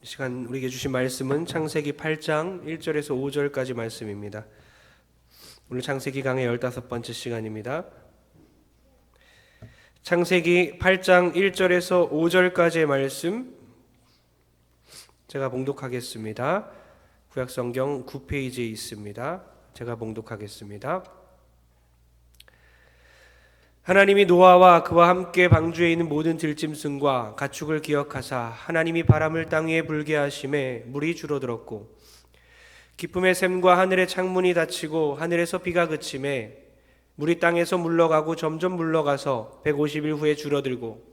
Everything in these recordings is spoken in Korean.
이 시간 우리에게 주신 말씀은 창세기 8장 1절에서 5절까지 말씀입니다. 오늘 창세기 강의 15번째 시간입니다. 창세기 8장 1절에서 5절까지의 말씀 제가 봉독하겠습니다. 구약성경 9페이지에 있습니다. 제가 봉독하겠습니다. 하나님이 노아와 그와 함께 방주에 있는 모든 들짐승과 가축을 기억하사 하나님이 바람을 땅 위에 불게 하심에 물이 줄어들었고 기쁨의 샘과 하늘의 창문이 닫히고 하늘에서 비가 그침에 물이 땅에서 물러가고 점점 물러가서 150일 후에 줄어들고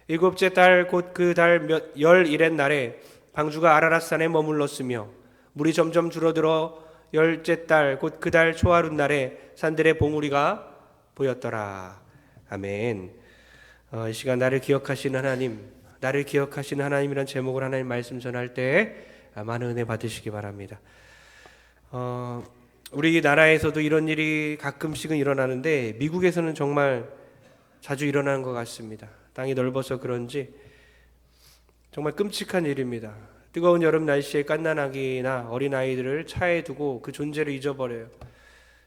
일곱째 달 곧 그 달 열일의 날에 방주가 아라랏산에 머물렀으며 물이 점점 줄어들어 열째 달 곧 그 달 초하룻 날에 산들의 봉우리가 보였더라. 아멘. 이 시간 나를 기억하시는 하나님, 나를 기억하시는 하나님이란 제목으로 하나님 말씀 전할 때 많은 은혜 받으시기 바랍니다. 우리 나라에서도 이런 일이 가끔씩은 일어나는데 미국에서는 정말 자주 일어나는 것 같습니다. 땅이 넓어서 그런지 정말 끔찍한 일입니다. 뜨거운 여름 날씨에 갓난아기나 어린아이들을 차에 두고 그 존재를 잊어버려요.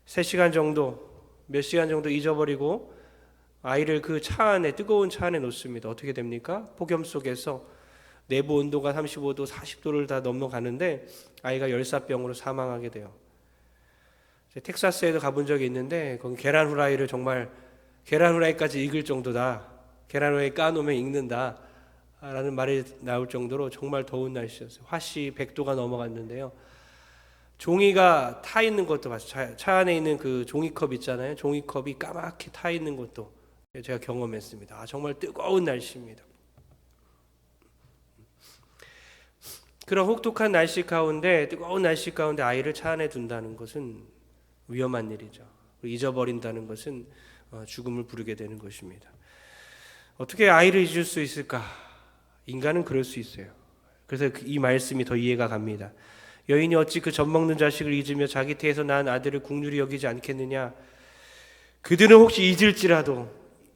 3시간 정도 몇 시간 정도 잊어버리고 아이를 그 차 안에 뜨거운 차 안에 놓습니다. 어떻게 됩니까? 폭염 속에서 내부 온도가 35도, 40도를 다 넘어가는데 아이가 열사병으로 사망하게 돼요. 텍사스에도 가본 적이 있는데 거기 계란 후라이를 정말 계란 후라이까지 익을 정도다. 계란 후라이 까놓으면 익는다 라는 말이 나올 정도로 정말 더운 날씨였어요. 화씨 100도가 넘어갔는데요. 종이가 타 있는 것도 봤어요. 차 안에 있는 그 종이컵 있잖아요. 종이컵이 까맣게 타 있는 것도 제가 경험했습니다. 정말 뜨거운 날씨입니다. 그런 혹독한 날씨 가운데, 뜨거운 날씨 가운데 아이를 차 안에 둔다는 것은 위험한 일이죠. 잊어버린다는 것은 죽음을 부르게 되는 것입니다. 어떻게 아이를 잊을 수 있을까? 인간은 그럴 수 있어요. 그래서 이 말씀이 더 이해가 갑니다. 여인이 어찌 그 젖먹는 자식을 잊으며 자기 태에서 낳은 아들을 국률이 여기지 않겠느냐. 그들은 혹시 잊을지라도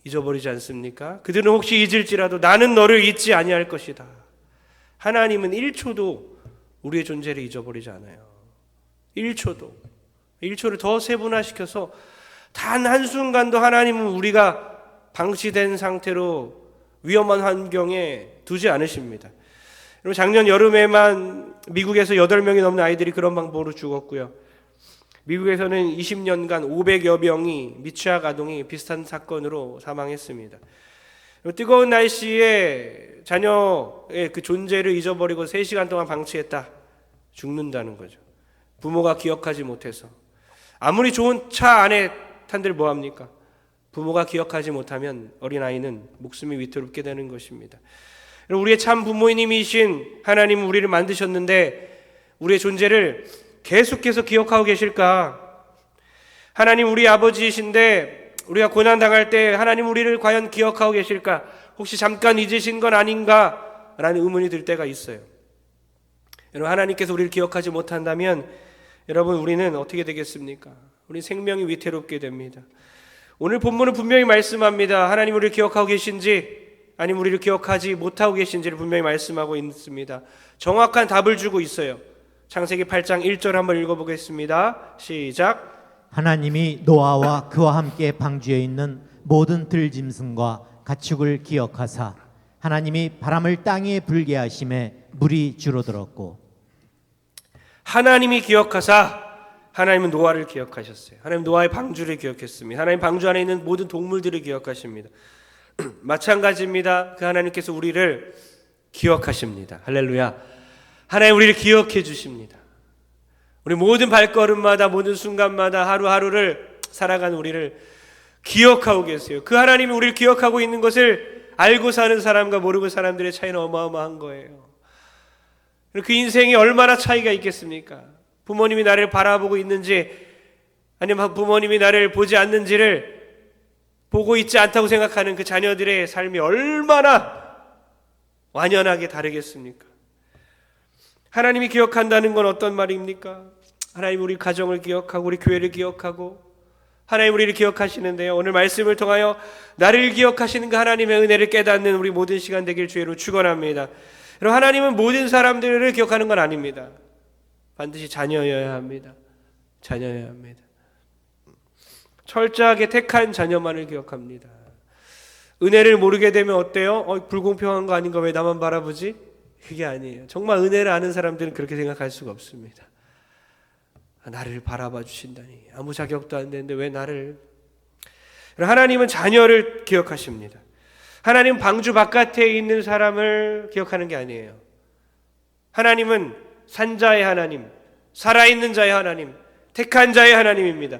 잊어버리지 않습니까? 그들은 혹시 잊을지라도 나는 너를 잊지 아니할 것이다. 하나님은 1초도 우리의 존재를 잊어버리지 않아요. 1초를 더 세분화시켜서 단 한순간도 하나님은 우리가 방치된 상태로 위험한 환경에 두지 않으십니다. 여러분, 작년 여름에만 미국에서 8명이 넘는 아이들이 그런 방법으로 죽었고요. 미국에서는 20년간 500여 명이 미취학 아동이 비슷한 사건으로 사망했습니다. 뜨거운 날씨에 자녀의 그 존재를 잊어버리고 3시간 동안 방치했다. 죽는다는 거죠. 부모가 기억하지 못해서. 아무리 좋은 차 안에 탄들 뭐합니까? 부모가 기억하지 못하면 어린아이는 목숨이 위태롭게 되는 것입니다. 우리의 참 부모님이신 하나님은 우리를 만드셨는데 우리의 존재를 계속해서 기억하고 계실까? 하나님 우리 아버지이신데 우리가 고난당할 때 하나님 우리를 과연 기억하고 계실까? 혹시 잠깐 잊으신 건 아닌가? 라는 의문이 들 때가 있어요. 여러분, 하나님께서 우리를 기억하지 못한다면 여러분 우리는 어떻게 되겠습니까? 우리 생명이 위태롭게 됩니다. 오늘 본문은 분명히 말씀합니다. 하나님 우리를 기억하고 계신지 아니면 우리를 기억하지 못하고 계신지를 분명히 말씀하고 있습니다. 정확한 답을 주고 있어요. 창세기 8장 1절 한번 읽어보겠습니다. 시작. 하나님이 노아와 그와 함께 방주에 있는 모든 들짐승과 가축을 기억하사 하나님이 바람을 땅 위에 불게 하심에 물이 줄어들었고. 하나님이 기억하사 하나님은 노아를 기억하셨어요. 하나님 노아의 방주를 기억했습니다. 하나님 방주 안에 있는 모든 동물들을 기억하십니다. 마찬가지입니다. 그 하나님께서 우리를 기억하십니다. 할렐루야. 하나님 우리를 기억해 주십니다. 우리 모든 발걸음마다 모든 순간마다 하루하루를 살아가는 우리를 기억하고 계세요. 그 하나님이 우리를 기억하고 있는 것을 알고 사는 사람과 모르고 사람들의 차이는 어마어마한 거예요. 그 인생이 얼마나 차이가 있겠습니까? 부모님이 나를 바라보고 있는지 아니면 부모님이 나를 보지 않는지를 보고 있지 않다고 생각하는 그 자녀들의 삶이 얼마나 완연하게 다르겠습니까? 하나님이 기억한다는 건 어떤 말입니까? 하나님 우리 가정을 기억하고 우리 교회를 기억하고 하나님 우리를 기억하시는데요. 오늘 말씀을 통하여 나를 기억하시는 그 하나님의 은혜를 깨닫는 우리 모든 시간 되길 주의로 축원합니다. 여러분, 하나님은 모든 사람들을 기억하는 건 아닙니다. 반드시 자녀여야 합니다. 자녀여야 합니다. 철저하게 택한 자녀만을 기억합니다. 은혜를 모르게 되면 어때요? 불공평한 거 아닌가? 왜 나만 바라보지? 그게 아니에요. 정말 은혜를 아는 사람들은 그렇게 생각할 수가 없습니다. 나를 바라봐 주신다니, 아무 자격도 안 되는데 왜 나를. 하나님은 자녀를 기억하십니다. 하나님은 방주 바깥에 있는 사람을 기억하는 게 아니에요. 하나님은 산자의 하나님, 살아있는 자의 하나님, 택한 자의 하나님입니다.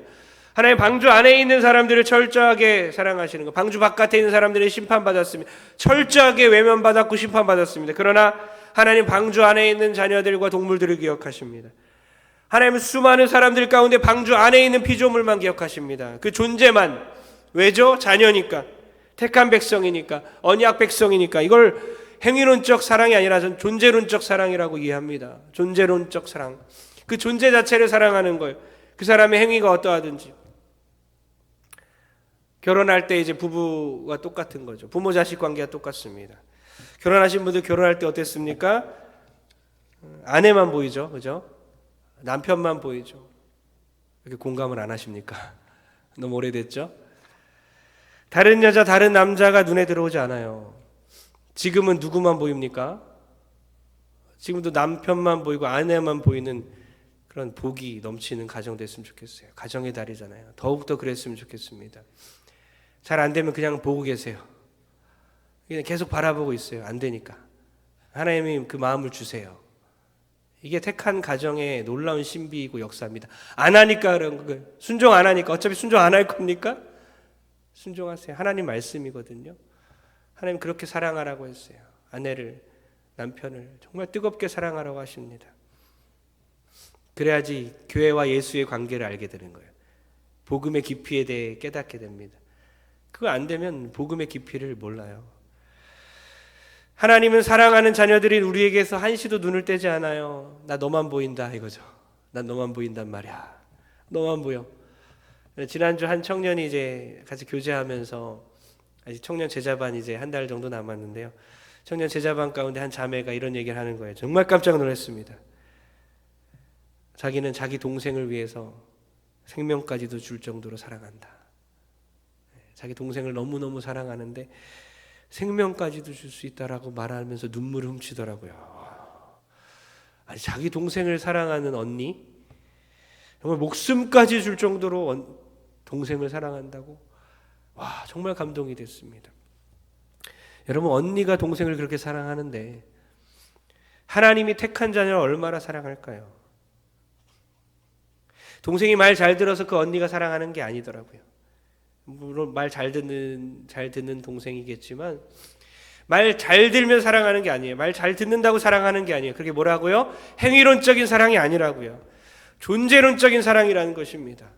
하나님 방주 안에 있는 사람들을 철저하게 사랑하시는 것, 방주 바깥에 있는 사람들은 심판받았습니다. 철저하게 외면받았고 심판받았습니다. 그러나 하나님 방주 안에 있는 자녀들과 동물들을 기억하십니다. 하나님은 수많은 사람들 가운데 방주 안에 있는 피조물만 기억하십니다. 그 존재만. 왜죠? 자녀니까, 택한 백성이니까, 언약 백성이니까. 이걸 행위론적 사랑이 아니라 존재론적 사랑이라고 이해합니다. 존재론적 사랑. 그 존재 자체를 사랑하는 거예요. 그 사람의 행위가 어떠하든지. 결혼할 때 이제 부부가 똑같은 거죠. 부모 자식 관계가 똑같습니다. 결혼하신 분들 결혼할 때 어땠습니까? 아내만 보이죠, 그죠? 남편만 보이죠. 이렇게 공감을 안 하십니까? 너무 오래됐죠? 다른 여자, 다른 남자가 눈에 들어오지 않아요. 지금은 누구만 보입니까? 지금도 남편만 보이고 아내만 보이는 그런 복이 넘치는 가정 됐으면 좋겠어요. 가정의 달이잖아요. 더욱더 그랬으면 좋겠습니다. 잘 안 되면 그냥 보고 계세요. 그냥 계속 바라보고 있어요. 안 되니까. 하나님이 그 마음을 주세요. 이게 택한 가정의 놀라운 신비이고 역사입니다. 안 하니까 그런 거예요. 순종 안 하니까. 어차피 순종 안 할 겁니까? 순종하세요. 하나님 말씀이거든요. 하나님 그렇게 사랑하라고 했어요. 아내를, 남편을 정말 뜨겁게 사랑하라고 하십니다. 그래야지 교회와 예수의 관계를 알게 되는 거예요. 복음의 깊이에 대해 깨닫게 됩니다. 그거 안 되면 복음의 깊이를 몰라요. 하나님은 사랑하는 자녀들인 우리에게서 한시도 눈을 떼지 않아요. 나 너만 보인다 이거죠. 난 너만 보인단 말이야. 너만 보여. 지난주 한 청년이 이제 같이 교제하면서 아직 청년 제자반 이제 한 달 정도 남았는데요. 청년 제자반 가운데 한 자매가 이런 얘기를 하는 거예요. 정말 깜짝 놀랐습니다. 자기는 자기 동생을 위해서 생명까지도 줄 정도로 사랑한다. 자기 동생을 너무너무 사랑하는데 생명까지도 줄 수 있다라고 말하면서 눈물을 훔치더라고요. 아니, 자기 동생을 사랑하는 언니, 정말 목숨까지 줄 정도로 동생을 사랑한다고? 와, 정말 감동이 됐습니다. 여러분, 언니가 동생을 그렇게 사랑하는데 하나님이 택한 자녀를 얼마나 사랑할까요? 동생이 말 잘 들어서 그 언니가 사랑하는 게 아니더라고요. 물론 말 잘 듣는 동생이겠지만 말 잘 들면 사랑하는 게 아니에요. 말 잘 듣는다고 사랑하는 게 아니에요. 그게 뭐라고요? 행위론적인 사랑이 아니라고요. 존재론적인 사랑이라는 것입니다.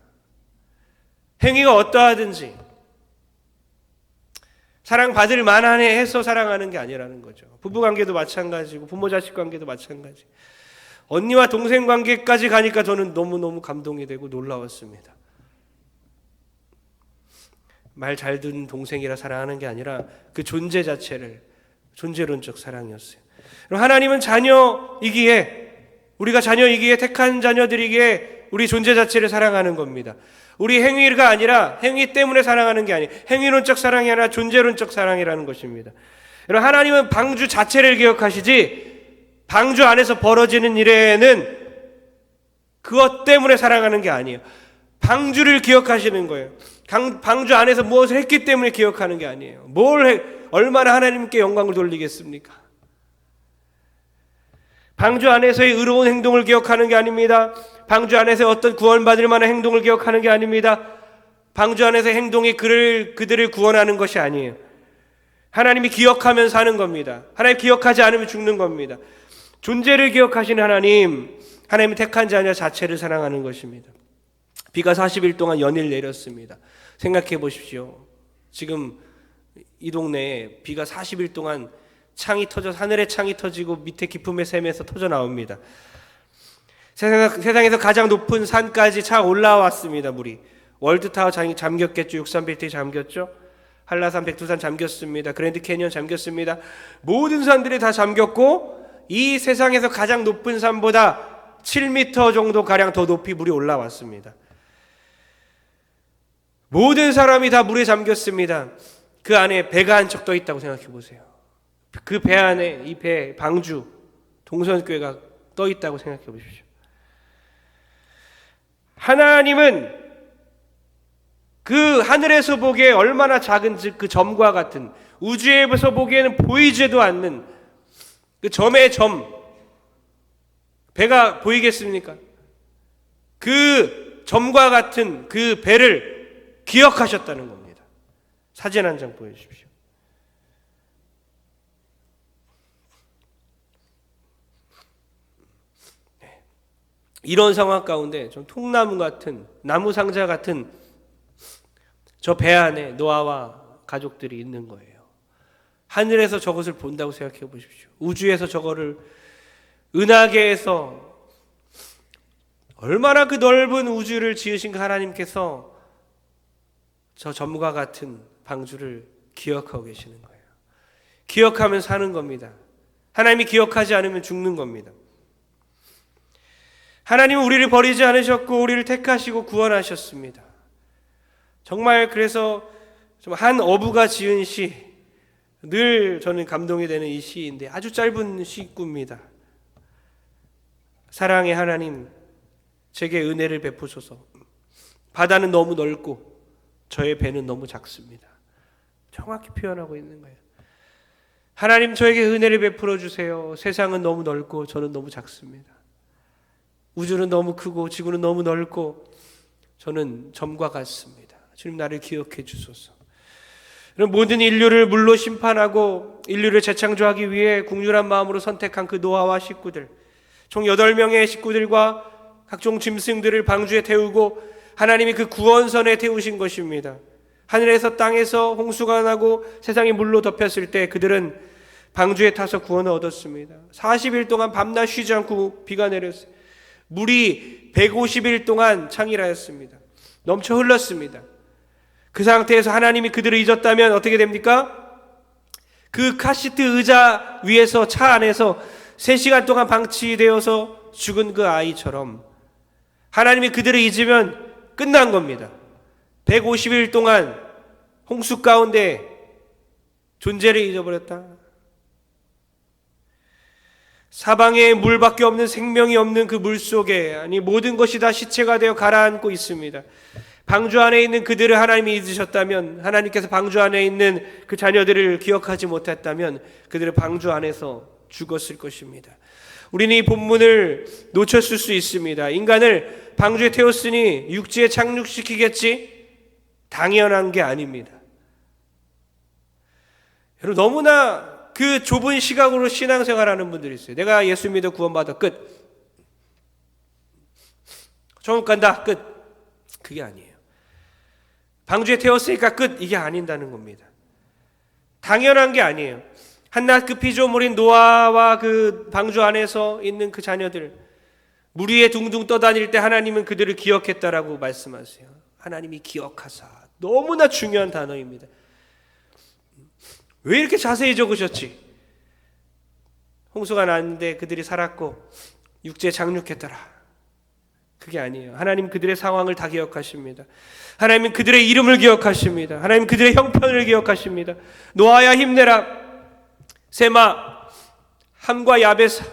행위가 어떠하든지 사랑받을 만하네 해서 사랑하는 게 아니라는 거죠. 부부관계도 마찬가지고 부모 자식 관계도 마찬가지. 언니와 동생 관계까지 가니까 저는 너무너무 감동이 되고 놀라웠습니다. 말 잘 듣는 동생이라 사랑하는 게 아니라 그 존재 자체를, 존재론적 사랑이었어요. 하나님은 자녀이기에, 우리가 자녀이기에, 택한 자녀들이기에 우리 존재 자체를 사랑하는 겁니다. 우리 행위가 아니라, 행위 때문에 사랑하는 게 아니에요. 행위론적 사랑이 아니라 존재론적 사랑이라는 것입니다. 여러분, 하나님은 방주 자체를 기억하시지 방주 안에서 벌어지는 일에는 그것 때문에 사랑하는 게 아니에요. 방주를 기억하시는 거예요. 방주 안에서 무엇을 했기 때문에 기억하는 게 아니에요. 얼마나 하나님께 영광을 돌리겠습니까? 방주 안에서의 의로운 행동을 기억하는 게 아닙니다. 방주 안에서 어떤 구원받을 만한 행동을 기억하는 게 아닙니다. 방주 안에서의 행동이 그들을 구원하는 것이 아니에요. 하나님이 기억하면 사는 겁니다. 하나님 기억하지 않으면 죽는 겁니다. 존재를 기억하시는 하나님이 택한 자녀 자체를 사랑하는 것입니다. 비가 40일 동안 연일 내렸습니다. 생각해 보십시오. 지금 이 동네에 비가 40일 동안 하늘에 창이 터지고 밑에 깊음의 샘에서 터져 나옵니다. 세상에서 가장 높은 산까지 차 올라왔습니다. 물이 월드타워 잠겼겠죠. 63빌딩 잠겼죠. 한라산, 백두산 잠겼습니다. 그랜드 캐니언 잠겼습니다. 모든 산들이 다 잠겼고 이 세상에서 가장 높은 산보다 7m 정도 가량 더 높이 물이 올라왔습니다. 모든 사람이 다 물에 잠겼습니다. 그 안에 배가 한 척 떠 있다고 생각해 보세요. 그 배 안에 이 배 방주 동선교회가 떠 있다고 생각해 보십시오. 하나님은 그 하늘에서 보기에 얼마나 작은 그 점과 같은, 우주에서 보기에는 보이지도 않는 그 점의 점, 배가 보이겠습니까? 그 점과 같은 그 배를 기억하셨다는 겁니다. 사진 한 장 보여주십시오. 이런 상황 가운데 좀 통나무 같은, 나무 상자 같은 저 배 안에 노아와 가족들이 있는 거예요. 하늘에서 저것을 본다고 생각해 보십시오. 우주에서 저거를, 은하계에서 얼마나 그 넓은 우주를 지으신 그 하나님께서 저 점과 같은 방주를 기억하고 계시는 거예요. 기억하면 사는 겁니다. 하나님이 기억하지 않으면 죽는 겁니다. 하나님은 우리를 버리지 않으셨고 우리를 택하시고 구원하셨습니다. 정말 그래서 좀 한 어부가 지은 시, 늘 저는 감동이 되는 이 시인데 아주 짧은 시구입니다. 사랑의 하나님, 제게 은혜를 베푸소서. 바다는 너무 넓고 저의 배는 너무 작습니다. 정확히 표현하고 있는 거예요. 하나님, 저에게 은혜를 베풀어 주세요. 세상은 너무 넓고 저는 너무 작습니다. 우주는 너무 크고 지구는 너무 넓고 저는 점과 같습니다. 주님, 나를 기억해 주소서. 모든 인류를 물로 심판하고 인류를 재창조하기 위해 국률한 마음으로 선택한 그 노아와 식구들, 총 8명의 식구들과 각종 짐승들을 방주에 태우고 하나님이 그 구원선에 태우신 것입니다. 하늘에서 땅에서 홍수가 나고 세상이 물로 덮였을 때 그들은 방주에 타서 구원을 얻었습니다. 40일 동안 밤낮 쉬지 않고 비가 내렸어요. 물이 150일 동안 창일하였습니다. 넘쳐 흘렀습니다. 그 상태에서 하나님이 그들을 잊었다면 어떻게 됩니까? 그 카시트 의자 위에서, 차 안에서 3시간 동안 방치되어서 죽은 그 아이처럼 하나님이 그들을 잊으면 끝난 겁니다. 150일 동안 홍수 가운데 존재를 잊어버렸다. 사방에 물밖에 없는, 생명이 없는 그 물속에, 아니 모든 것이 다 시체가 되어 가라앉고 있습니다. 방주 안에 있는 그들을 하나님이 잊으셨다면, 하나님께서 방주 안에 있는 그 자녀들을 기억하지 못했다면 그들은 방주 안에서 죽었을 것입니다. 우리는 이 본문을 놓쳤을 수 있습니다. 인간을 방주에 태웠으니 육지에 착륙시키겠지? 당연한 게 아닙니다. 여러분, 너무나 그 좁은 시각으로 신앙생활하는 분들이 있어요. 내가 예수 믿어 구원받아, 끝. 천국 간다, 끝. 그게 아니에요. 방주에 태웠으니까 끝. 이게 아닌다는 겁니다. 당연한 게 아니에요. 한낱 그 피조물인 노아와 그 방주 안에서 있는 그 자녀들, 물 위에 둥둥 떠다닐 때 하나님은 그들을 기억했다라고 말씀하세요. 하나님이 기억하사. 너무나 중요한 단어입니다. 왜 이렇게 자세히 적으셨지? 홍수가 났는데 그들이 살았고 육지에 착륙했더라. 그게 아니에요. 하나님 그들의 상황을 다 기억하십니다. 하나님은 그들의 이름을 기억하십니다. 하나님 그들의 형편을 기억하십니다. 노아야 힘내라. 세마, 함과 야베사,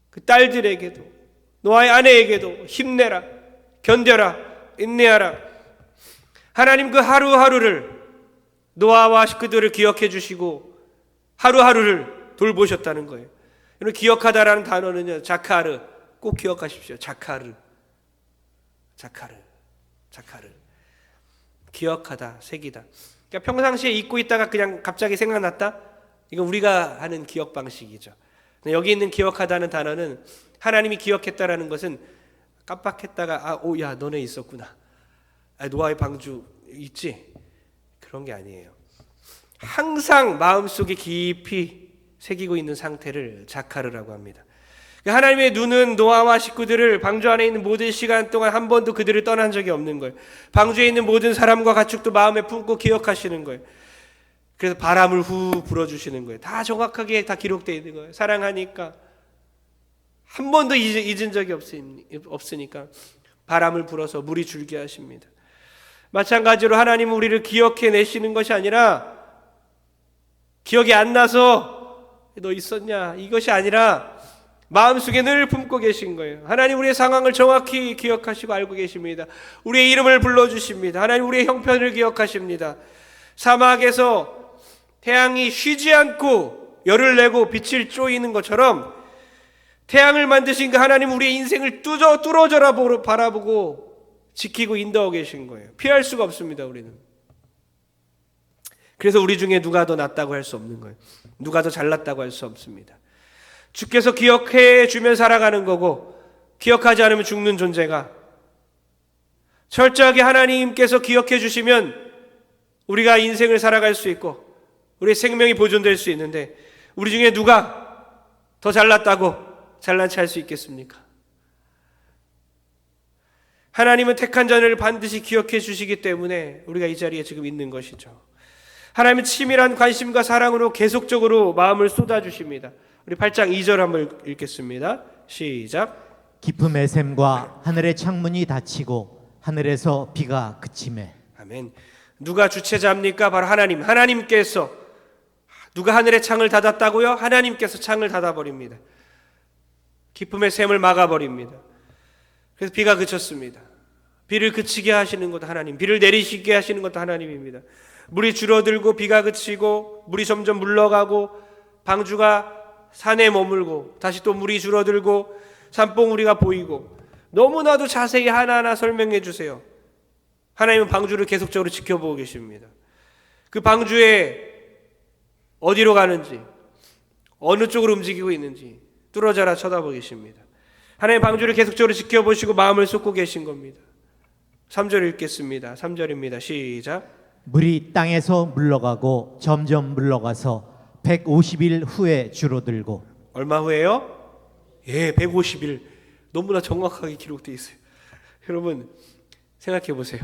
그 딸들에게도, 노아의 아내에게도 힘내라, 견뎌라, 인내하라. 하나님 그 하루하루를, 노아와 식구들을 기억해 주시고 하루하루를 돌보셨다는 거예요. 여러분, 기억하다라는 단어는요, 자카르, 꼭 기억하십시오. 자카르. 기억하다, 새기다. 그러니까 평상시에 잊고 있다가 그냥 갑자기 생각났다? 이건 우리가 하는 기억 방식이죠. 여기 있는 기억하다는 단어는, 하나님이 기억했다라는 것은 깜빡했다가 야 너네 있었구나. 노아의 방주 있지? 그런 게 아니에요. 항상 마음속에 깊이 새기고 있는 상태를 자카르라고 합니다. 하나님의 눈은 노아와 식구들을 방주 안에 있는 모든 시간 동안 한 번도 그들을 떠난 적이 없는 거예요. 방주에 있는 모든 사람과 가축도 마음에 품고 기억하시는 거예요. 그래서 바람을 후 불어주시는 거예요. 다 정확하게 다 기록되어 있는 거예요. 사랑하니까 한 번도 잊은 적이 없으니까 바람을 불어서 물이 줄게 하십니다. 마찬가지로 하나님은 우리를 기억해 내시는 것이 아니라 기억이 안 나서 너 있었냐 이것이 아니라 마음속에 늘 품고 계신 거예요. 하나님 우리의 상황을 정확히 기억하시고 알고 계십니다. 우리의 이름을 불러주십니다. 하나님 우리의 형편을 기억하십니다. 사막에서 태양이 쉬지 않고 열을 내고 빛을 쪼이는 것처럼 태양을 만드신 그 하나님 우리의 인생을 뚫어져라 바라보고 지키고 인도하고 계신 거예요. 피할 수가 없습니다. 우리는. 그래서 우리 중에 누가 더 낫다고 할 수 없는 거예요. 누가 더 잘났다고 할 수 없습니다. 주께서 기억해 주면 살아가는 거고 기억하지 않으면 죽는 존재가, 철저하게 하나님께서 기억해 주시면 우리가 인생을 살아갈 수 있고 우리의 생명이 보존될 수 있는데, 우리 중에 누가 더 잘났다고 잘난 체 할 수 있겠습니까? 하나님은 택한 자를 반드시 기억해 주시기 때문에 우리가 이 자리에 지금 있는 것이죠. 하나님은 치밀한 관심과 사랑으로 계속적으로 마음을 쏟아주십니다. 우리 8장 2절 한번 읽겠습니다. 시작. 깊음의 샘과 하늘의 창문이 닫히고 하늘에서 비가 그치매. 아멘. 누가 주체자입니까? 바로 하나님. 하나님께서. 누가 하늘의 창을 닫았다고요? 하나님께서 창을 닫아버립니다. 깊음의 샘을 막아버립니다. 그래서 비가 그쳤습니다. 비를 그치게 하시는 것도 하나님, 비를 내리시게 하시는 것도 하나님입니다. 물이 줄어들고 비가 그치고 물이 점점 물러가고 방주가 산에 머물고 다시 또 물이 줄어들고 산봉우리가 보이고, 너무나도 자세히 하나하나 설명해 주세요. 하나님은 방주를 계속적으로 지켜보고 계십니다. 그 방주에 어디로 가는지, 어느 쪽으로 움직이고 있는지 뚫어져라 쳐다보고 계십니다. 하나님 방주를 계속적으로 지켜보시고 마음을 쏟고 계신 겁니다. 3절 읽겠습니다. 3절입니다. 시작. 물이 땅에서 물러가고 점점 물러가서 150일 후에 줄어들고. 얼마 후에요? 150일. 너무나 정확하게 기록되어 있어요. 여러분 생각해 보세요.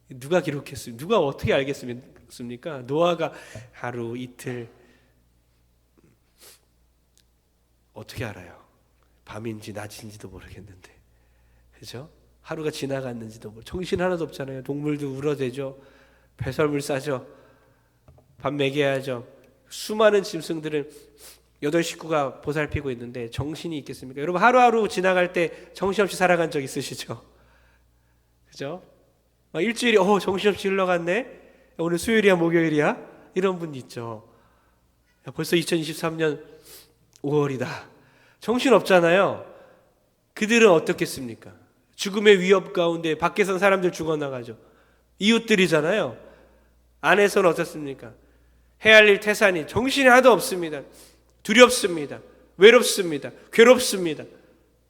누가 기록했습니까? 누가 어떻게 알겠습니까? 노아가 하루 이틀 어떻게 알아요? 밤인지 낮인지도 모르겠는데, 그죠? 하루가 지나갔는지도 정신 하나도 없잖아요. 동물도 울어대죠. 배설물 싸죠. 밥 먹여야죠. 수많은 짐승들은 8식구가 보살피고 있는데 정신이 있겠습니까? 여러분 하루하루 지나갈 때 정신없이 살아간 적 있으시죠? 그죠? 일주일이 정신없이 흘러갔네? 오늘 수요일이야 목요일이야? 이런 분 있죠. 벌써 2023년 5월이다. 정신없잖아요. 그들은 어떻겠습니까? 죽음의 위협 가운데 밖에선 사람들 죽어나가죠. 이웃들이잖아요. 안에서는 어떻습니까? 해야 할 일 태산이 정신이 하나도 없습니다. 두렵습니다. 외롭습니다. 괴롭습니다.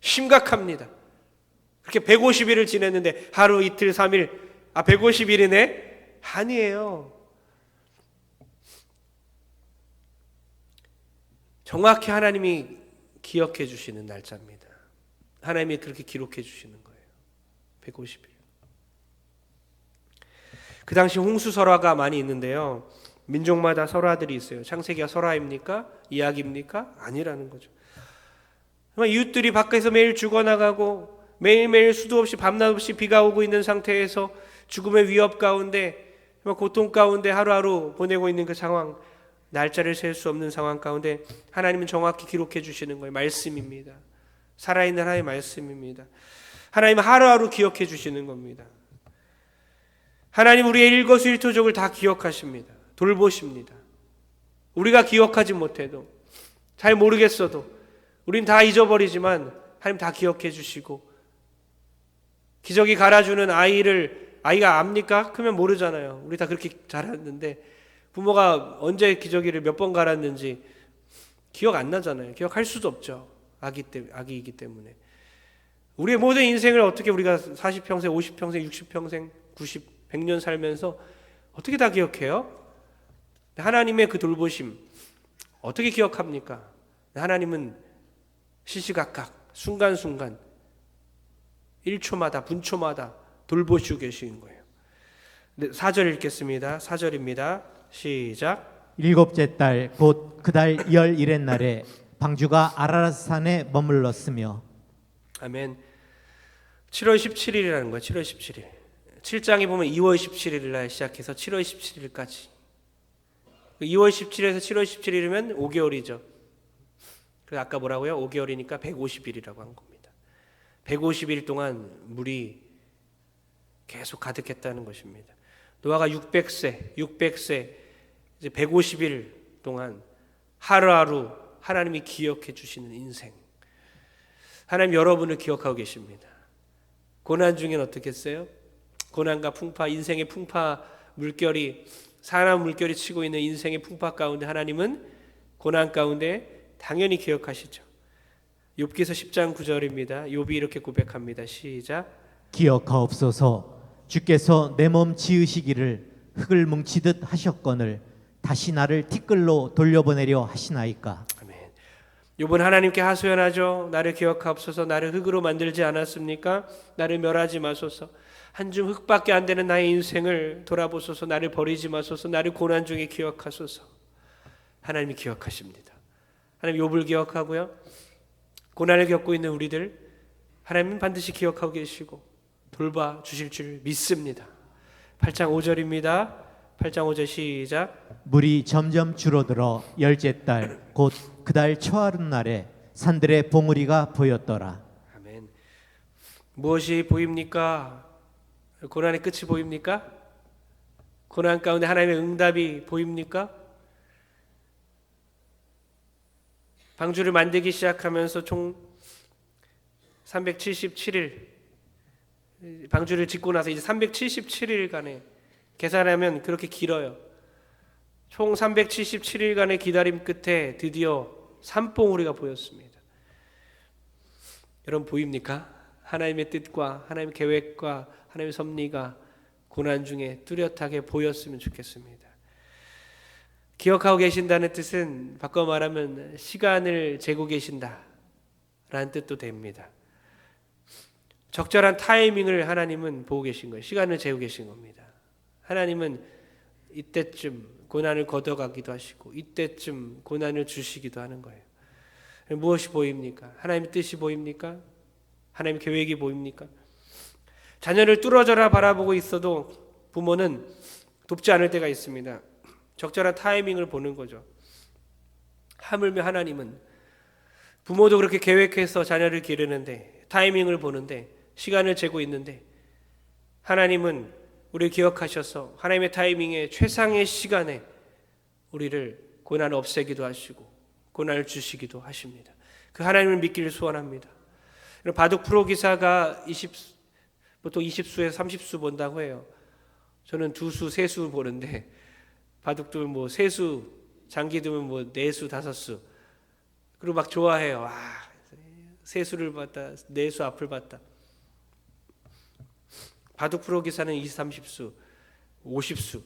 심각합니다. 그렇게 150일을 지냈는데 하루 이틀 3일 150일이네? 아니에요. 정확히 하나님이 기억해 주시는 날짜입니다. 하나님이 그렇게 기록해 주시는 거예요. 150일. 그 당시 홍수설화가 많이 있는데요. 민족마다 설화들이 있어요. 창세기가 설화입니까? 이야기입니까? 아니라는 거죠. 이웃들이 밖에서 매일 죽어나가고 매일매일 수도 없이 밤낮 없이 비가 오고 있는 상태에서 죽음의 위협 가운데 고통 가운데 하루하루 보내고 있는 그 상황, 날짜를 셀 수 없는 상황 가운데 하나님은 정확히 기록해 주시는 거예요. 말씀입니다. 살아있는 하나님의 말씀입니다. 하나님은 하루하루 기억해 주시는 겁니다. 하나님 우리의 일거수일투족을 다 기억하십니다. 돌보십니다. 우리가 기억하지 못해도, 잘 모르겠어도 우린 다 잊어버리지만 하나님 다 기억해 주시고, 기저귀 갈아주는 아이가 압니까? 크면 모르잖아요. 우리 다 그렇게 자랐는데 부모가 언제 기저귀를 몇 번 갈았는지 기억 안 나잖아요. 기억할 수도 없죠. 아기이기 때문에. 우리의 모든 인생을 어떻게 우리가 40평생, 50평생, 60평생, 90, 100년 살면서 어떻게 다 기억해요? 하나님의 그 돌보심 어떻게 기억합니까? 하나님은 시시각각 순간순간 1초마다 분초마다 돌보시고 계신 거예요. 4절 읽겠습니다. 4절입니다. 시작. 일곱째 달 곧 그 달 11의 날에 방주가 아라랏산에 머물렀으며. 아멘. 7월 17일이라는 거예요. 7월 17일. 7장에 보면 2월 17일 날 시작해서 7월 17일까지. 2월 17일에서 7월 17일이면 5개월이죠. 그래서 아까 뭐라고요? 5개월이니까 150일이라고 한 겁니다. 150일 동안 물이 계속 가득했다는 것입니다. 노아가 600세 이제 150일 동안 하루하루 하나님이 기억해 주시는 인생. 하나님 여러분을 기억하고 계십니다. 고난 중엔 어떻겠어요? 고난과 풍파, 인생의 풍파 물결이 사람 물결이 치고 있는 인생의 풍파 가운데 하나님은 고난 가운데 당연히 기억하시죠. 욥기서 10장 9절입니다. 욥이 이렇게 고백합니다. 시작. 기억하옵소서. 주께서 내 몸 지으시기를 흙을 뭉치듯 하셨거늘 다시 나를 티끌로 돌려보내려 하시나이까. 아멘. 욥은 하나님께 하소연하죠. 나를 기억하옵소서. 나를 흙으로 만들지 않았습니까? 나를 멸하지 마소서. 한 줌 흙밖에 안 되는 나의 인생을 돌아보소서. 나를 버리지 마소서. 나를 고난 중에 기억하소서. 하나님이 기억하십니다. 하나님 욥을 기억하고요. 고난을 겪고 있는 우리들 하나님은 반드시 기억하고 계시고 돌봐 주실 줄 믿습니다. 8장 5절입니다. 8장 5절 시작. 물이 점점 줄어들어 열째 달 곧 그 달 초하룻날에 산들의 봉우리가 보였더라. 아멘. 무엇이 보입니까? 고난의 끝이 보입니까? 고난 가운데 하나님의 응답이 보입니까? 방주를 만들기 시작하면서 총 377일 방주를 짓고 나서 이제 377일간의 계산하면 그렇게 길어요. 총 377일간의 기다림 끝에 드디어 산봉우리가 보였습니다. 여러분 보입니까? 하나님의 뜻과 하나님의 계획과 하나님의 섭리가 고난 중에 뚜렷하게 보였으면 좋겠습니다. 기억하고 계신다는 뜻은 바꿔 말하면 시간을 재고 계신다라는 뜻도 됩니다. 적절한 타이밍을 하나님은 보고 계신 거예요. 시간을 재고 계신 겁니다. 하나님은 이때쯤 고난을 걷어가기도 하시고 이때쯤 고난을 주시기도 하는 거예요. 무엇이 보입니까? 하나님의 뜻이 보입니까? 하나님의 계획이 보입니까? 자녀를 뚫어져라 바라보고 있어도 부모는 돕지 않을 때가 있습니다. 적절한 타이밍을 보는 거죠. 하물며 하나님은 부모도 그렇게 계획해서 자녀를 기르는데 타이밍을 보는데 시간을 재고 있는데 하나님은 우리를 기억하셔서 하나님의 타이밍에 최상의 시간에 우리를 고난을 없애기도 하시고 고난을 주시기도 하십니다. 그 하나님을 믿기를 소원합니다. 바둑 프로 기사가 보통 20수에서 30수 본다고 해요. 저는 2수, 3수 보는데 바둑 두면 뭐 3수, 장기 두면 뭐 4수, 5수 그리고 막 좋아해요. 3수를 봤다, 4수 앞을 봤다. 바둑 프로 기사는 20, 30수, 50수,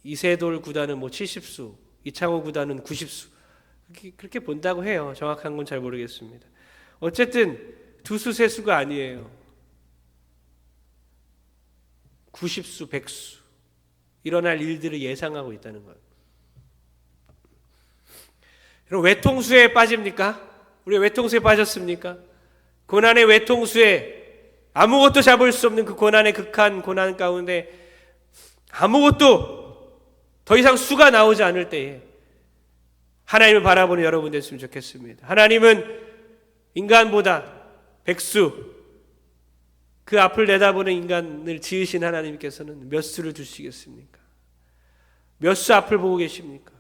이세돌 구단은 뭐 70수, 이창호 구단은 90수 그렇게 본다고 해요. 정확한 건 잘 모르겠습니다. 어쨌든 2수, 3수가 아니에요. 90수, 100수 일어날 일들을 예상하고 있다는 거예요. 여러분 외통수에 빠집니까? 우리 외통수에 빠졌습니까? 고난의 외통수에 아무것도 잡을 수 없는 그 고난의 극한 고난 가운데 아무것도 더 이상 수가 나오지 않을 때에 하나님을 바라보는 여러분 됐으면 좋겠습니다. 하나님은 인간보다 백수 그 앞을 내다보는 인간을 지으신 하나님께서는 몇 수를 두시겠습니까? 몇 수 앞을 보고 계십니까?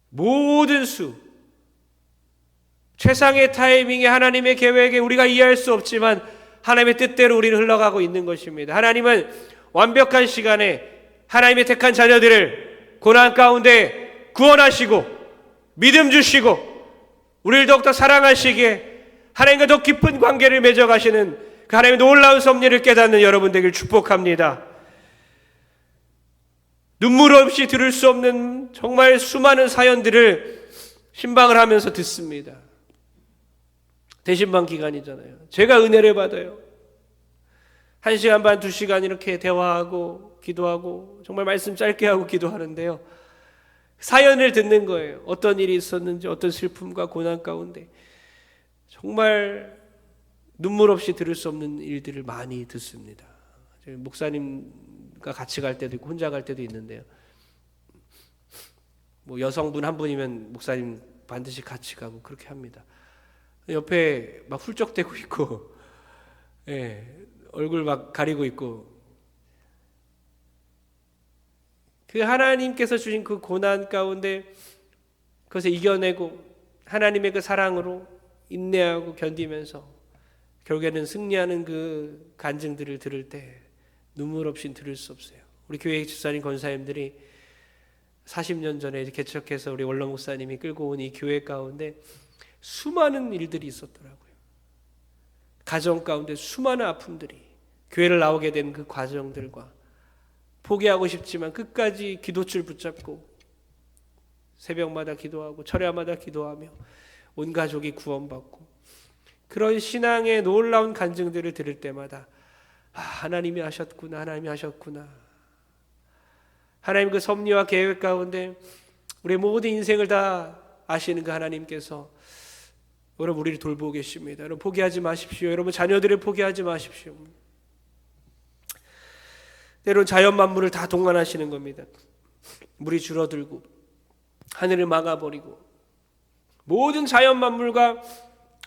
모든 수 최상의 타이밍에 하나님의 계획에 우리가 이해할 수 없지만 하나님의 뜻대로 우리는 흘러가고 있는 것입니다. 하나님은 완벽한 시간에 하나님의 택한 자녀들을 고난 가운데 구원하시고 믿음 주시고 우리를 더욱더 사랑하시기에 하나님과 더 깊은 관계를 맺어가시는 그 하나님의 놀라운 섭리를 깨닫는 여러분 되길 축복합니다. 눈물 없이 들을 수 없는 정말 수많은 사연들을 신방을 하면서 듣습니다. 대신방 기간이잖아요. 제가 은혜를 받아요. 1시간 반, 2시간 이렇게 대화하고 기도하고 정말 말씀 짧게 하고 기도하는데요. 사연을 듣는 거예요. 어떤 일이 있었는지, 어떤 슬픔과 고난 가운데 정말 눈물 없이 들을 수 없는 일들을 많이 듣습니다. 목사님과 같이 갈 때도 있고 혼자 갈 때도 있는데요. 뭐 여성분 한 분이면 목사님 반드시 같이 가고 그렇게 합니다. 옆에 막 훌쩍대고 있고, 얼굴 막 가리고 있고, 그 하나님께서 주신 그 고난 가운데 그것을 이겨내고 하나님의 그 사랑으로 인내하고 견디면서 결국에는 승리하는 그 간증들을 들을 때 눈물 없이 들을 수 없어요. 우리 교회 집사님 권사님들이 40년 전에 개척해서 우리 원로 목사님이 끌고 온 이 교회 가운데 수많은 일들이 있었더라고요. 가정 가운데 수많은 아픔들이, 교회를 나오게 된 그 과정들과 포기하고 싶지만 끝까지 기도줄 붙잡고 새벽마다 기도하고 철야마다 기도하며 온 가족이 구원받고, 그런 신앙의 놀라운 간증들을 들을 때마다 하나님이 하셨구나, 하나님이 하셨구나. 하나님 그 섭리와 계획 가운데 우리의 모든 인생을 다 아시는 그 하나님께서 여러분 우리를 돌보고 계십니다. 여러분 포기하지 마십시오. 여러분 자녀들을 포기하지 마십시오. 때론 자연 만물을 다 동반하시는 겁니다. 물이 줄어들고 하늘을 막아버리고 모든 자연 만물과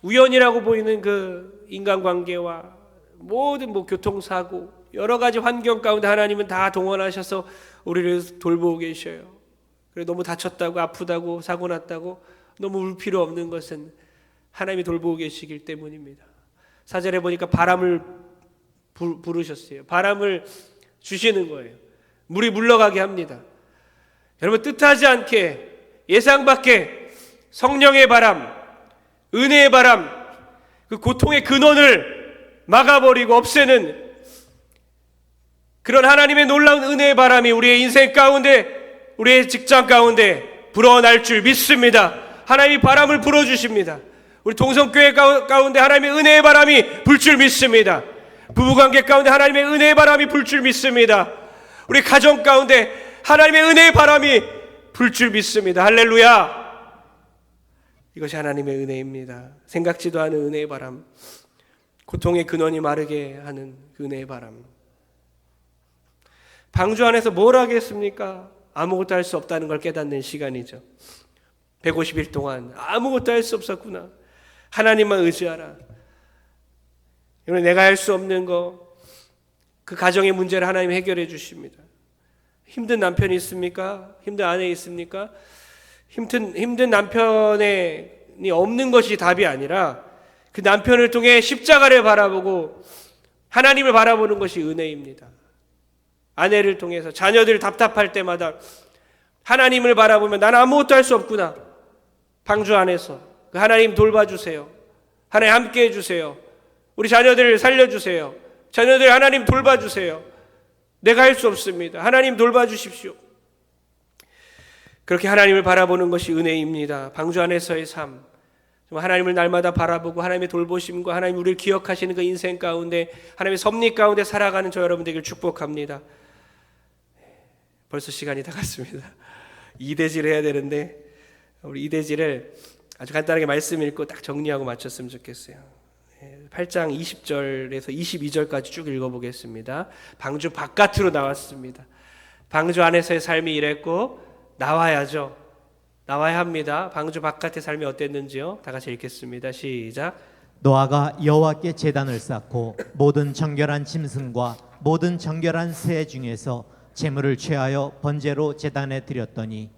우연이라고 보이는 그 인간관계와 모든 교통사고 여러 가지 환경 가운데 하나님은 다 동원하셔서 우리를 돌보고 계셔요. 그래 너무 다쳤다고 아프다고 사고 났다고 너무 울 필요 없는 것은 하나님이 돌보고 계시길 때문입니다. 사절에 보니까 바람을 부르셨어요. 바람을 주시는 거예요. 물이 물러가게 합니다. 여러분 뜻하지 않게 예상 밖에 성령의 바람, 은혜의 바람, 그 고통의 근원을 막아버리고 없애는 그런 하나님의 놀라운 은혜의 바람이 우리의 인생 가운데, 우리의 직장 가운데 불어날 줄 믿습니다. 하나님이 바람을 불어주십니다. 우리 동성교회 가운데 하나님의 은혜의 바람이 불 줄 믿습니다. 부부관계 가운데 하나님의 은혜의 바람이 불 줄 믿습니다. 우리 가정 가운데 하나님의 은혜의 바람이 불 줄 믿습니다. 할렐루야. 이것이 하나님의 은혜입니다. 생각지도 않은 은혜의 바람, 고통의 근원이 마르게 하는 그 은혜의 바람. 방주 안에서 뭘 하겠습니까? 아무것도 할 수 없다는 걸 깨닫는 시간이죠. 150일 동안 아무것도 할 수 없었구나. 하나님만 의지하라. 내가 할 수 없는 거, 그 가정의 문제를 하나님이 해결해 주십니다. 힘든 남편이 있습니까? 힘든 아내 있습니까? 힘든 남편이 없는 것이 답이 아니라 그 남편을 통해 십자가를 바라보고 하나님을 바라보는 것이 은혜입니다. 아내를 통해서 자녀들 답답할 때마다 하나님을 바라보면 나는 아무것도 할 수 없구나. 방주 안에서 하나님 돌봐주세요. 하나님 함께 해주세요. 우리 자녀들을 살려주세요. 자녀들 하나님 돌봐주세요. 내가 할 수 없습니다. 하나님 돌봐주십시오. 그렇게 하나님을 바라보는 것이 은혜입니다. 방주 안에서의 삶, 하나님을 날마다 바라보고 하나님의 돌보심과 하나님 우리를 기억하시는 그 인생 가운데 하나님의 섭리 가운데 살아가는 저 여러분 되길 축복합니다. 벌써 시간이 다 갔습니다. 이대질 해야 되는데 우리 이대질을 아주 간단하게 말씀 읽고 딱 정리하고 마쳤으면 좋겠어요. 8장 20절에서 22절까지 쭉 읽어보겠습니다. 방주 바깥으로 나왔습니다. 방주 안에서의 삶이 이랬고 나와야죠. 나와야 합니다. 방주 바깥의 삶이 어땠는지요? 다 같이 읽겠습니다. 시작. 노아가 여호와께 제단을 쌓고 모든 정결한 짐승과 모든 정결한 새 중에서 제물을 취하여 번제로 제단에 드렸더니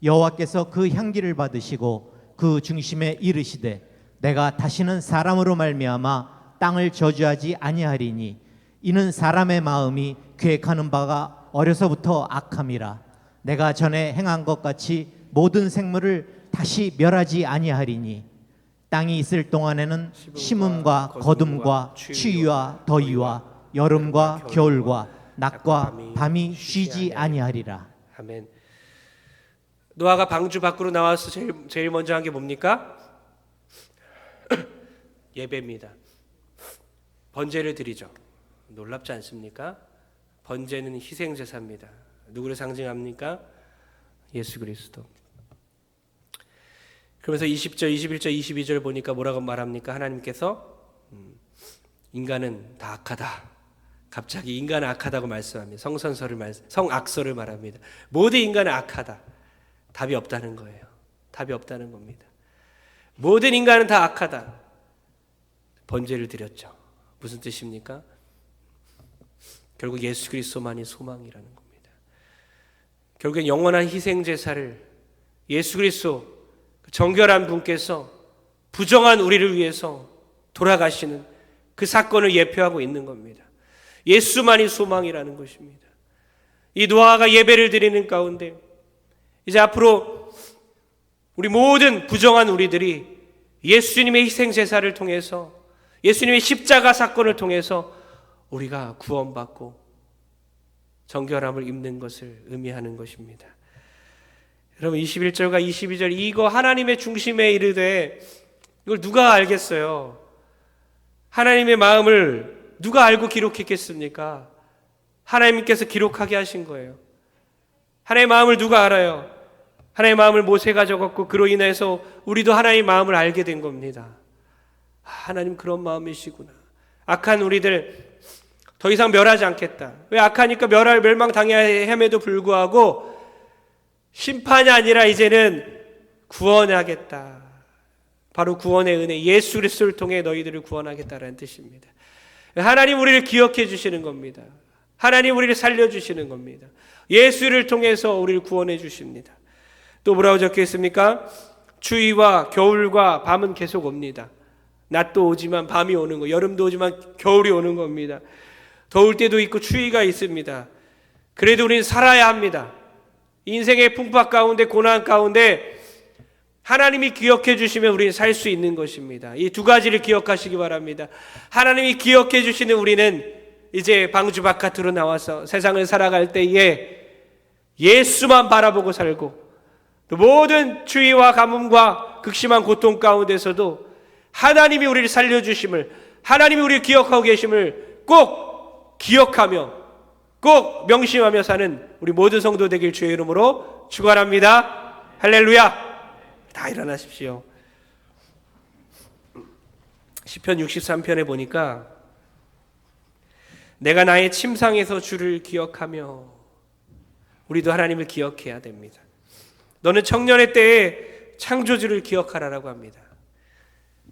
여호와께서 그 향기를 받으시고 그 중심에 이르시되 내가 다시는 사람으로 말미암아 땅을 저주하지 아니하리니 이는 사람의 마음이 계획하는 바가 어려서부터 악함이라. 내가 전에 행한 것 같이 모든 생물을 다시 멸하지 아니하리니 땅이 있을 동안에는 심음과 거둠과 추위와 더위와 여름과 겨울과 낮과 밤이 쉬지 아니하리라. 아멘. 노아가 방주 밖으로 나와서 제일 먼저 한 게 뭡니까? 예배입니다. 번제를 드리죠. 놀랍지 않습니까? 번제는 희생제사입니다. 누구를 상징합니까? 예수 그리스도. 그러면서 20절, 21절, 22절 보니까 뭐라고 말합니까? 하나님께서 인간은 다 악하다. 갑자기 인간은 악하다고 말씀합니다. 성악설을 말합니다. 모든 인간은 악하다. 답이 없다는 거예요. 답이 없다는 겁니다. 모든 인간은 다 악하다. 번제를 드렸죠. 무슨 뜻입니까? 결국 예수 그리스도만이 소망이라는 겁니다. 결국엔 영원한 희생 제사를 예수 그리스도 정결한 분께서 부정한 우리를 위해서 돌아가시는 그 사건을 예표하고 있는 겁니다. 예수만이 소망이라는 것입니다. 이 노아가 예배를 드리는 가운데 이제 앞으로 우리 모든 부정한 우리들이 예수님의 희생 제사를 통해서, 예수님의 십자가 사건을 통해서 우리가 구원받고 정결함을 입는 것을 의미하는 것입니다. 여러분 21절과 22절 이거 하나님의 중심에 이르되 이걸 누가 알겠어요? 하나님의 마음을 누가 알고 기록했겠습니까? 하나님께서 기록하게 하신 거예요. 하나님의 마음을 누가 알아요? 하나님의 마음을 모세가 적었고 그로 인해서 우리도 하나님의 마음을 알게 된 겁니다. 하나님 그런 마음이시구나. 악한 우리들 더 이상 멸하지 않겠다. 왜 악하니까 멸망당해야 함에도 불구하고 심판이 아니라 이제는 구원하겠다. 바로 구원의 은혜, 예수 그리스도를 통해 너희들을 구원하겠다라는 뜻입니다. 하나님 우리를 기억해 주시는 겁니다. 하나님 우리를 살려주시는 겁니다. 예수를 통해서 우리를 구원해 주십니다. 또 뭐라고 적혀 있습니까? 추위와 겨울과 밤은 계속 옵니다. 낮도 오지만 밤이 오는 거, 여름도 오지만 겨울이 오는 겁니다. 더울 때도 있고 추위가 있습니다. 그래도 우리는 살아야 합니다. 인생의 풍파 가운데, 고난 가운데 하나님이 기억해 주시면 우리는 살 수 있는 것입니다. 이 두 가지를 기억하시기 바랍니다. 하나님이 기억해 주시는 우리는 이제 방주 바깥으로 나와서 세상을 살아갈 때에 예수만 바라보고 살고, 또 모든 추위와 가뭄과 극심한 고통 가운데서도 하나님이 우리를 살려주심을, 하나님이 우리를 기억하고 계심을 꼭 기억하며 꼭 명심하며 사는 우리 모든 성도 되길 주의 이름으로 축원합니다. 할렐루야. 다 일어나십시오. 시편 63편에 보니까 내가 나의 침상에서 주를 기억하며, 우리도 하나님을 기억해야 됩니다. 너는 청년의 때에 창조주를 기억하라라고 합니다.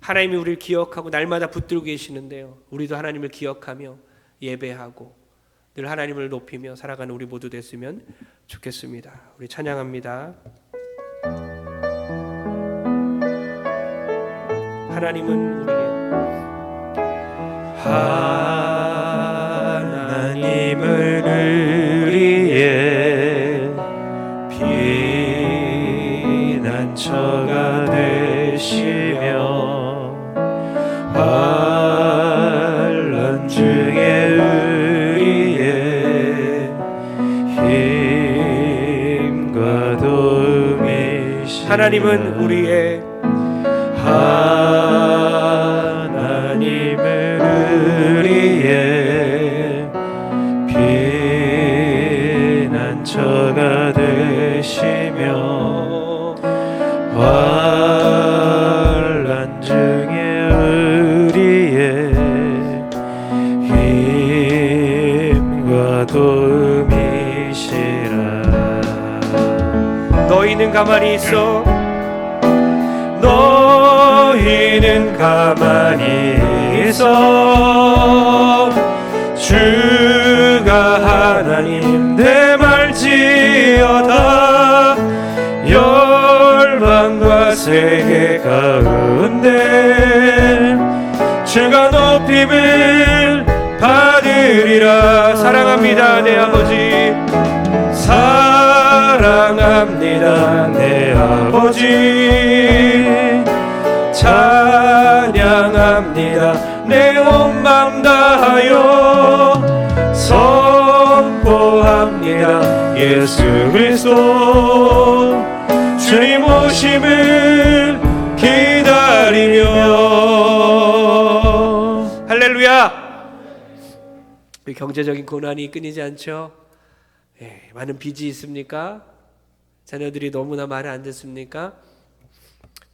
하나님이 우리를 기억하고 날마다 붙들고 계시는데요, 우리도 하나님을 기억하며 예배하고 늘 하나님을 높이며 살아가는 우리 모두 됐으면 좋겠습니다. 우리 찬양합니다. 하나님은 우리의 피난처가 되시며 환난 중에 우리의 힘과 도움이시라. 하나님은 우리의 하나님은 우리의 피난처가 되시며 환난 중에 우리의 힘과 도움이시라. 너희는 가만히 있어. 너희는 가만히 있어. 주가 하나님 대말지어다. 열방과 세계 가운데 주가 높임을 받으리라. 사랑합니다 내 아버지, 사랑합니다 내 아버지, 찬양합니다 내 온 맘 다하여 선포합니다 예수 그리스도. 주님 오심을 기다리며 경제적인 고난이 끊이지 않죠. 예, 많은 빚이 있습니까? 자녀들이 너무나 말을 안 듣습니까?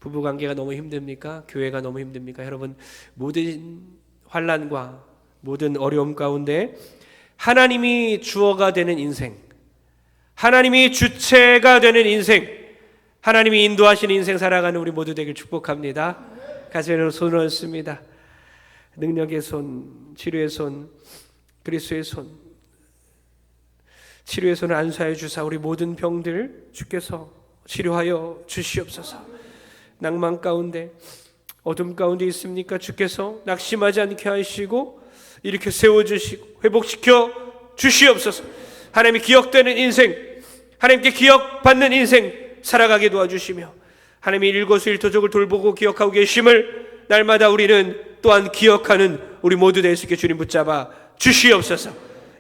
부부관계가 너무 힘듭니까? 교회가 너무 힘듭니까? 여러분, 모든 환난과 모든 어려움 가운데 하나님이 주어가 되는 인생, 하나님이 주체가 되는 인생, 하나님이 인도하시는 인생 살아가는 우리 모두 되길 축복합니다. 가슴에 손을 얹습니다. 능력의 손, 치료의 손, 그리스도의 손, 치료의 손을 안수하여 주사 우리 모든 병들 주께서 치료하여 주시옵소서. 낭만 가운데 어둠 가운데 있습니까? 주께서 낙심하지 않게 하시고 이렇게 세워주시고 회복시켜 주시옵소서. 하나님이 기억되는 인생, 하나님께 기억받는 인생 살아가게 도와주시며 하나님이 일거수일투족을 돌보고 기억하고 계심을 날마다 우리는 또한 기억하는 우리 모두 될 수 있게 주님 붙잡아 주시옵소서.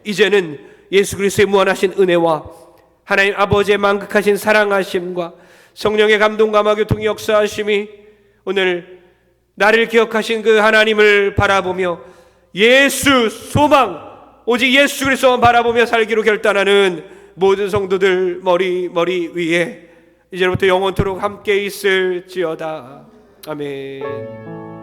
이제는 예수 그리스도의 무한하신 은혜와 하나님 아버지의 만극하신 사랑하심과 성령의 감동과 교통의 역사하심이 오늘 나를 기억하신 그 하나님을 바라보며 예수 소망 오직 예수 그리스도만 바라보며 살기로 결단하는 모든 성도들 머리 위에 이제부터 영원토록 함께 있을지어다. 아멘.